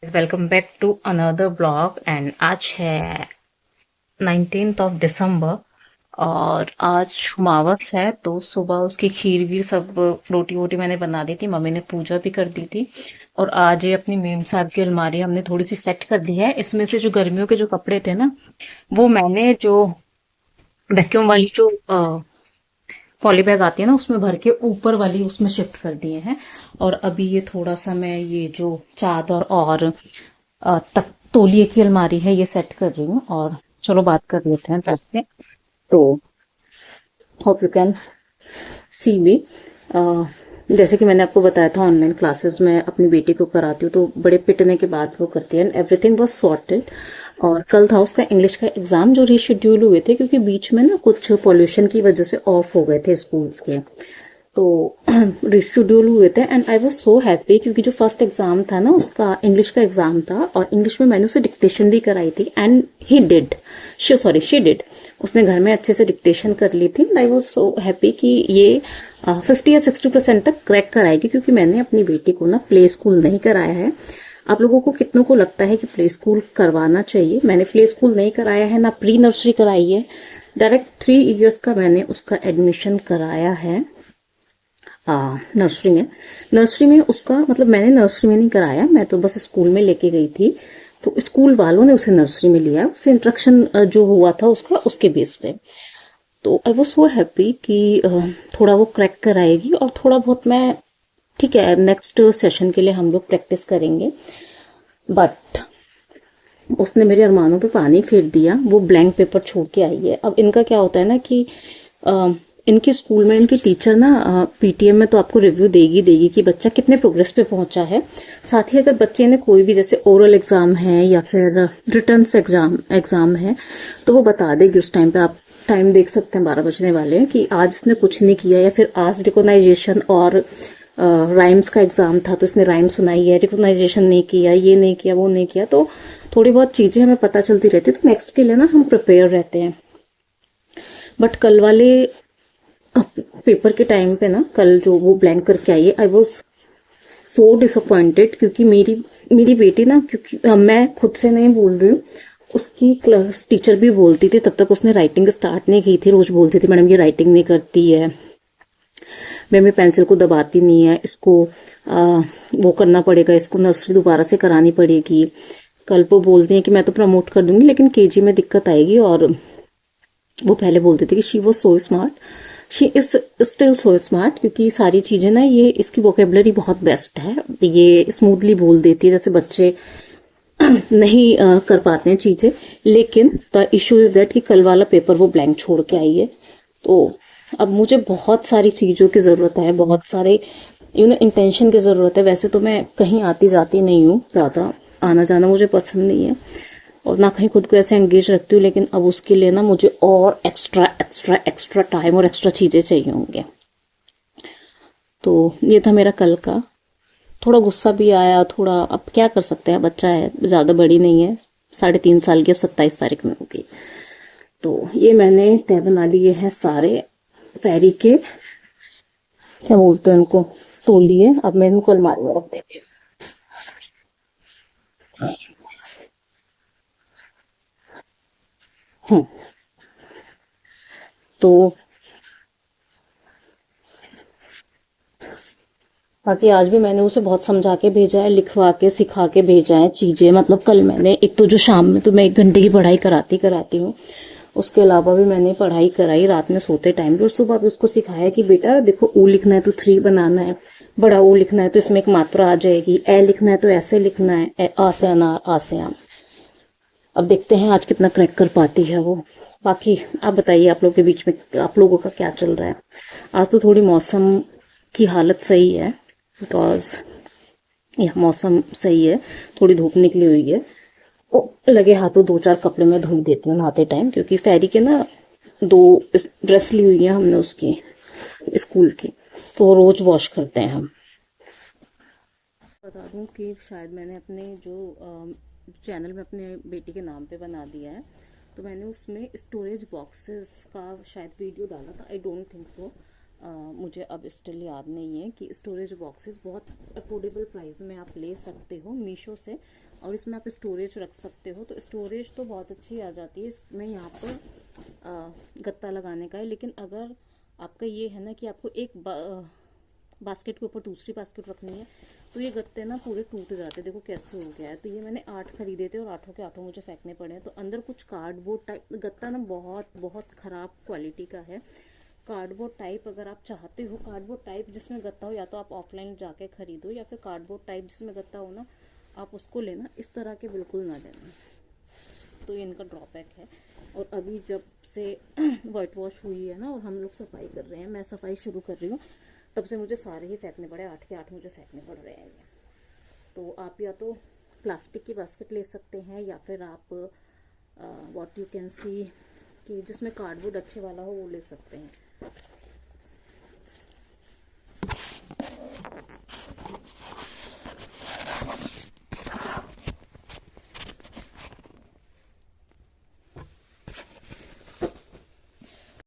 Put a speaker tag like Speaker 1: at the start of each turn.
Speaker 1: Welcome back to another blog and आज है 19 दिसंबर और आज उमावस है। तो सुबह उसकी खीर वीर सब रोटी वोटी मैंने बना दी थी, मम्मी ने पूजा भी कर दी थी। और आज ये अपनी मेम साहब की अलमारी हमने थोड़ी सी सेट कर दी है। इसमें से जो गर्मियों के जो कपड़े थे ना, वो मैंने जो वैक्यूम वाली जो पॉली बैग आती है ना, उसमें भर के ऊपर वाली उसमें शिफ्ट कर दिए हैं। और अभी ये थोड़ा सा मैं ये जो चादर और तक तौलिए की अलमारी है ये सेट कर रही हूँ। और चलो बात कर लेते हैं दस से। तो होप यू कैन सी मी। जैसे कि मैंने आपको बताया था, ऑनलाइन क्लासेस में अपनी बेटी को कराती हूँ, तो बड़े पिटने के बाद वो करती है। Everything was sorted. और कल था उसका इंग्लिश का एग्जाम जो रीशेड्यूल हुए थे, क्योंकि बीच में ना कुछ पॉल्यूशन की वजह से ऑफ हो गए थे स्कूल्स के। तो रिशेड्यूल हुए थे and I was so happy, क्योंकि जो फर्स्ट एग्जाम था ना उसका इंग्लिश का एग्जाम था, और इंग्लिश में मैंने उसे डिक्टेशन भी कराई थी and he did she did. उसने घर में अच्छे से डिक्टेशन कर ली थी। आई वाज सो हैप्पी कि ये 50 या 60% तक क्रैक कराएगी, क्योंकि मैंने अपनी बेटी को ना प्ले स्कूल नहीं कराया है। आप लोगों को कितनों को लगता है कि प्ले स्कूल करवाना चाहिए? मैंने प्ले स्कूल नहीं कराया है, ना प्री नर्सरी कराई है। डायरेक्ट 3 इयर्स का मैंने उसका एडमिशन कराया है नर्सरी में। नर्सरी में उसका मतलब मैंने नर्सरी में नहीं कराया, मैं तो बस स्कूल में लेके गई थी। तो स्कूल वालों ने उसे नर्सरी में लिया, उसे इंस्ट्रक्शन जो हुआ था उसका उसके बेस पे। तो आई वाज सो हैप्पी कि थोड़ा वो क्रैक कराएगी। और थोड़ा बहुत मैं, ठीक है, नेक्स्ट सेशन के लिए हम लोग प्रैक्टिस करेंगे। बट उसने मेरे अरमानों पे पानी फेर दिया, वो ब्लैंक पेपर छोड़ के आई है। अब इनका क्या होता है ना कि अ, इनके स्कूल में इनकी टीचर ना पीटीएम में तो आपको रिव्यू देगी देगी कि बच्चा कितने प्रोग्रेस पे पहुंचा है। साथ ही अगर बच्चे ने कोई भी, जैसे ओरल एग्जाम है या फिर रिटर्न एग्जाम एग्जाम है, तो वो बता देगी उस टाइम पे। आप टाइम देख सकते हैं, 12 बजने वाले हैं, कि आज इसने कुछ नहीं किया, या फिर आज रिकॉग्नाइजेशन और राइम्स का एग्जाम था तो इसने राइम सुनाई है, रिकॉग्नाइजेशन नहीं किया, ये नहीं किया, वो नहीं किया। तो थोड़ी बहुत चीजें हमें पता चलती रहती है, तो नेक्स्ट के लिए ना हम प्रिपेयर रहते हैं। बट कल वाले पेपर के टाइम पे ना, कल जो वो ब्लैंक करके आई है, आई वॉज सो डिसअपॉइंटेड। क्योंकि मेरी मेरी बेटी ना, क्योंकि मैं खुद से नहीं बोल रही हूँ, उसकी क्लास टीचर भी बोलती थी, तब तक उसने राइटिंग स्टार्ट नहीं की थी। रोज बोलती थी, मैडम ये राइटिंग नहीं करती है, मेरी पेंसिल को दबाती नहीं है, इसको वो करना पड़ेगा, इसको नर्सरी दोबारा से करानी पड़ेगी। कल वो बोलती हैं कि मैं तो प्रमोट कर दूंगी लेकिन केजी में दिक्कत आएगी। और वो पहले बोलते थे कि she was so smart, she is still so smart, क्योंकि सारी चीजें ना, ये इसकी वोकेबलरी बहुत बेस्ट है, ये स्मूथली बोल देती है, जैसे बच्चे नहीं कर पाते हैं चीजें। लेकिन द इशू इज दैट कि कल वाला पेपर वो ब्लैंक छोड़ के आई है। तो अब मुझे बहुत सारी चीजों की जरूरत है, बहुत सारे इंटेंशन की जरूरत है। वैसे तो मैं कहीं आती जाती नहीं हूँ ज्यादा, आना जाना मुझे पसंद नहीं है, और ना कहीं खुद को ऐसे एंगेज रखती हूँ। लेकिन अब उसके लिए ना मुझे और एक्स्ट्रा एक्स्ट्रा एक्स्ट्रा टाइम और एक्स्ट्रा चीजें चाहिए होंगे। तो ये था मेरा कल का। थोड़ा गुस्सा भी आया, थोड़ा, अब क्या कर सकते हैं, बच्चा है, ज्यादा बड़ी नहीं है, 3.5 साल की, अब 27 तारीख में होगी। तो ये मैंने तय बना लिए हैं सारे फैरी के, क्या बोलते हैं उनको, तौलिए। अब मैं इनको अलमारी में रख देती हूँ। तो बाकी आज भी मैंने उसे बहुत समझा के भेजा है, लिखवा के सिखा के भेजा है चीजें। मतलब कल मैंने, एक तो जो शाम में तो मैं 1 घंटे की पढ़ाई कराती कराती हूँ, उसके अलावा भी मैंने पढ़ाई कराई रात में सोते टाइम भी। और सुबह भी उसको सिखाया कि बेटा देखो, ऊ लिखना है तो 3 बनाना है, बड़ा ऊ लिखना है तो इसमें एक मात्रा आ जाएगी, ए लिखना है तो ऐसे लिखना है, आ से अनार, आ से आम। अब देखते हैं आज कितना क्रैक कर पाती है वो। बाकी आप बताइए, आप लोग के बीच में आप लोगों का क्या चल रहा है? आज तो थोड़ी मौसम की हालत सही है, बिकॉज यह मौसम सही है, थोड़ी धूप निकली हुई है। तो लगे हाथों 2-4 कपड़े मैं धुल देती हूँ नहाते टाइम, क्योंकि फेरी के ना 2 ड्रेस ली हुई है हमने उसकी, स्कूल की, तो रोज वॉश करते हैं हम। बता दूं कि शायद मैंने अपने जो चैनल में अपने बेटी के नाम पे बना दिया है, तो मैंने उसमें स्टोरेज बॉक्सेस का शायद वीडियो डाला था, आई डोंट थिंक सो। मुझे अब स्टिल याद नहीं है कि स्टोरेज बॉक्सेस बहुत अफोर्डेबल प्राइस में आप ले सकते हो मीशो से। और इसमें आप स्टोरेज रख सकते हो, तो स्टोरेज तो बहुत अच्छी आ जाती है। इसमें यहाँ पर गत्ता लगाने का है, लेकिन अगर आपका ये है ना कि आपको एक बास्केट के ऊपर दूसरी बास्केट रखनी है, तो ये गत्ते ना पूरे टूट जाते हैं। देखो कैसे हो गया है। तो ये मैंने 8 खरीदे थे और आठों के आठों मुझे फेंकने पड़े हैं। तो अंदर कुछ कार्डबोर्ड टाइप गत्ता ना बहुत बहुत खराब क्वालिटी का है। कार्डबोर्ड टाइप अगर आप चाहते हो, कार्डबोर्ड टाइप जिसमें गत्ता हो, या तो आप ऑफलाइन जाके खरीदो, या फिर कार्डबोर्ड टाइप जिसमें गत्ता हो ना, आप उसको लेना। इस तरह के बिल्कुल ना लेना। तो ये इनका ड्रॉबैक है। और अभी जब से वाइट वॉश हुई है ना और हम लोग सफाई कर रहे हैं, मैं सफाई शुरू कर रही हूँ, तब से मुझे सारे ही फेंकने पड़े। 8 के 8 मुझे फेंकने पड़ रहे हैं ये। तो आप या तो प्लास्टिक की बास्केट ले सकते हैं, या फिर आप व्हाट यू कैन सी कि जिसमें कार्डबोर्ड अच्छे वाला हो वो ले सकते हैं।